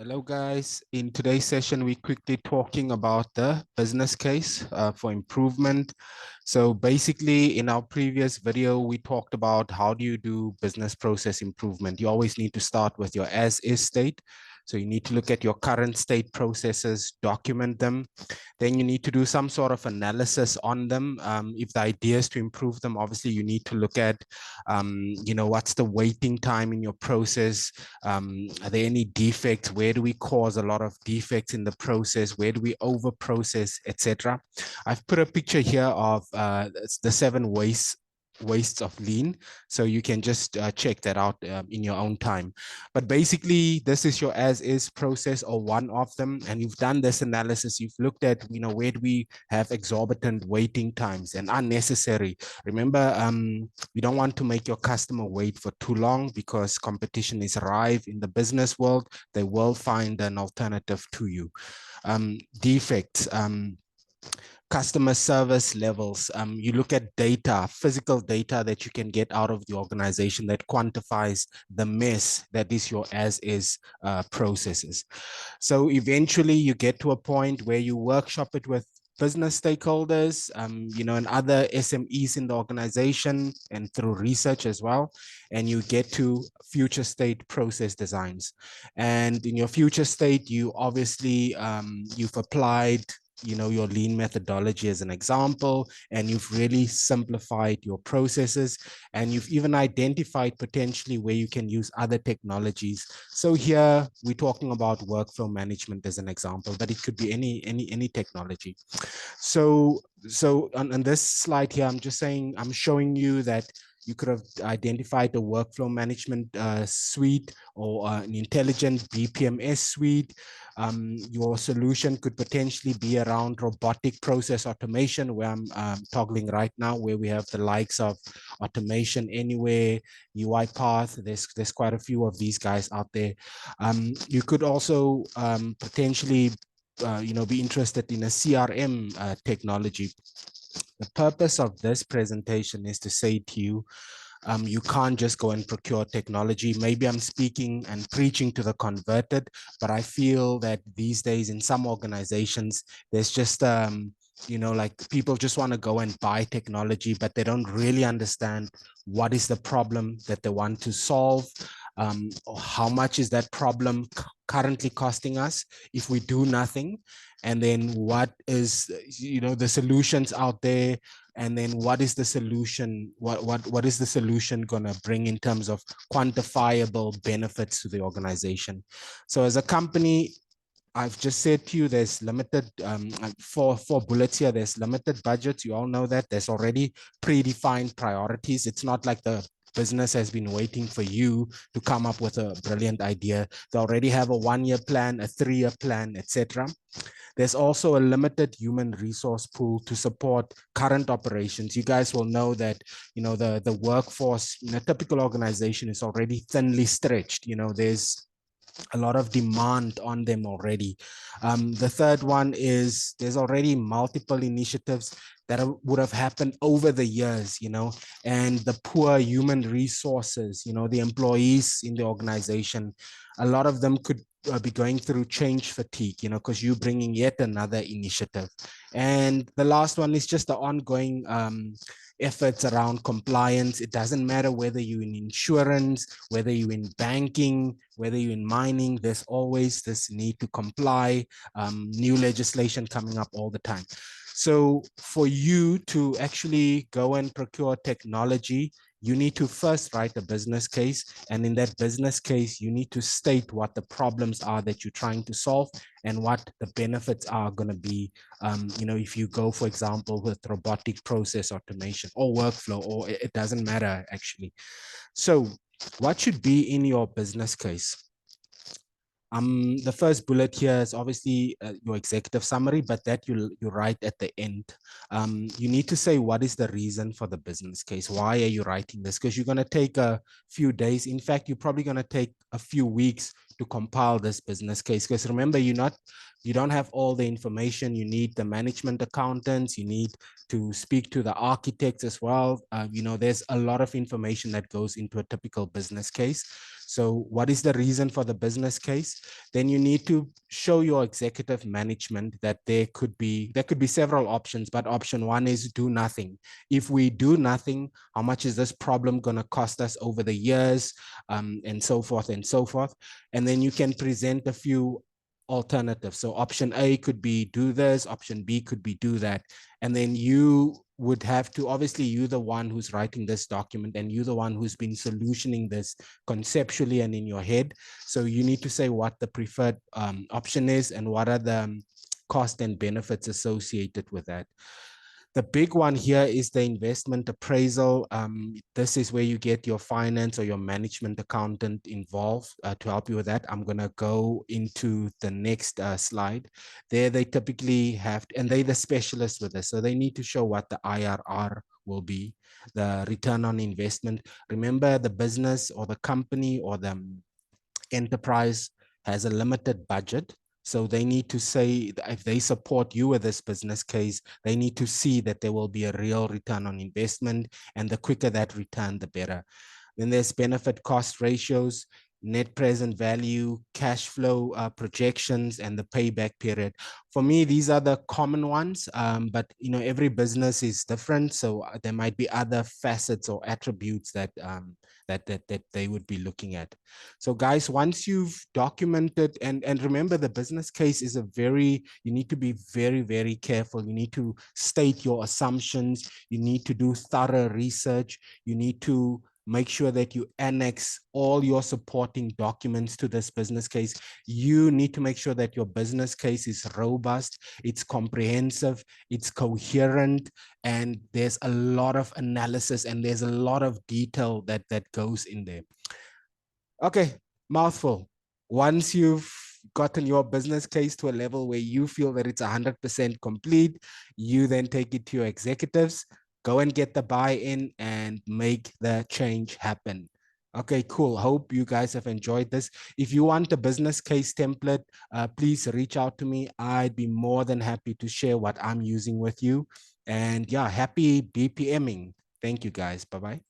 Hello guys, in today's session we're quickly talking about the business case for improvement. So basically in our previous video we talked about how do you do business process improvement. You always need to start with your as is state. So you need to look at your current state processes, document them. Then you need to do some sort of analysis on them. If the idea is to improve them, obviously you need to look at, what's the waiting time in your process? Are there any defects? Where do we cause a lot of defects in the process? Where do we over process, etc.? I've put a picture here of the 7 wastes of lean, so you can just check that out in your own time. But basically this is your as is process, or one of them, and you've done this analysis. You've looked at, where do we have exorbitant waiting times and unnecessary. Remember, you don't want to make your customer wait for too long, because competition is rife in the business world. They will find an alternative to you. Defects, customer service levels. You look at data, physical data that you can get out of the organization that quantifies the mess that is your as is processes. So eventually you get to a point where you workshop it with business stakeholders, and other SMEs in the organization, and through research as well. And you get to future state process designs. And in your future state, you obviously, you've applied your lean methodology as an example, and you've really simplified your processes, and you've even identified potentially where you can use other technologies. So here we're talking about workflow management as an example, but it could be any technology. So on this slide here, I'm showing you that you could have identified a workflow management suite, or an intelligent BPMS suite. Your solution could potentially be around robotic process automation, where I'm toggling right now, where we have the likes of Automation Anywhere, UiPath. There's quite a few of these guys out there. You could also potentially be interested in a CRM technology. The purpose of this presentation is to say to you, you can't just go and procure technology. Maybe I'm speaking and preaching to the converted, but I feel that these days in some organizations, there's just, like people just want to go and buy technology, but they don't really understand what is the problem that they want to solve. Or how much is that problem currently costing us if we do nothing? And then what is, the solutions out there, and then what is the solution, what is the solution going to bring in terms of quantifiable benefits to the organization? So as a company, I've just said to you, there's limited, four bullets here, there's limited budgets. You all know that. There's already predefined priorities. It's not like the business has been waiting for you to come up with a brilliant idea. They already have a 1-year plan, a 3-year plan, etc. There's also a limited human resource pool to support current operations. You guys will know that, the workforce in a typical organization is already thinly stretched. There's a lot of demand on them already. The third one is there's already multiple initiatives that would have happened over the years, and the poor human resources, the employees in the organization, a lot of them could be going through change fatigue, because you're bringing yet another initiative. And the last one is just the ongoing efforts around compliance. It doesn't matter whether you're in insurance, whether you're in banking, whether you're in mining, there's always this need to comply, new legislation coming up all the time. So for you to actually go and procure technology, you need to first write a business case. And in that business case, you need to state what the problems are that you're trying to solve and what the benefits are going to be. If you go, for example, with robotic process automation or workflow, or it doesn't matter actually. So what should be in your business case? The first bullet here is obviously your executive summary, but that you write at the end. You need to say what is the reason for the business case. Why are you writing this? Because you're going to take a few days. In fact, you're probably going to take a few weeks to compile this business case. Because remember, you don't have all the information. You need the management accountants. You need to speak to the architects as well. There's a lot of information that goes into a typical business case. So what is the reason for the business case? Then you need to show your executive management that there could be several options, but option one is do nothing. If we do nothing, how much is this problem going to cost us over the years, and so forth and so forth. And then you can present a few alternatives. So option A could be do this, option B could be do that. And then you would have to, obviously, you're the one who's writing this document and you're the one who's been solutioning this conceptually and in your head. So you need to say what the preferred option is and what are the cost and benefits associated with that. The big one here is the investment appraisal. This is where you get your finance or your management accountant involved to help you with that. I'm going to go into the next slide. There they typically have, and they're the specialists with this. So they need to show what the IRR will be, the return on investment. Remember, the business or the company or the enterprise has a limited budget. So they need to say, if they support you with this business case, they need to see that there will be a real return on investment. And the quicker that return, the better. Then there's benefit cost ratios, net present value, cash flow projections, and the payback period. For me, these are the common ones, but every business is different. So there might be other facets or attributes that that they would be looking at. So guys, once you've documented, and remember, the business case is you need to be very, very careful. You need to state your assumptions. You need to do thorough research. You need to make sure that you annex all your supporting documents to this business case. You need to make sure that your business case is robust, it's comprehensive, it's coherent, and there's a lot of analysis and there's a lot of detail that goes in there. Okay, mouthful. Once you've gotten your business case to a level where you feel that it's 100% complete, you then take it to your executives, go and get the buy-in and make the change happen. Okay, cool. Hope you guys have enjoyed this. If you want a business case template, please reach out to me. I'd be more than happy to share what I'm using with you. And yeah, happy BPMing. Thank you guys. Bye-bye.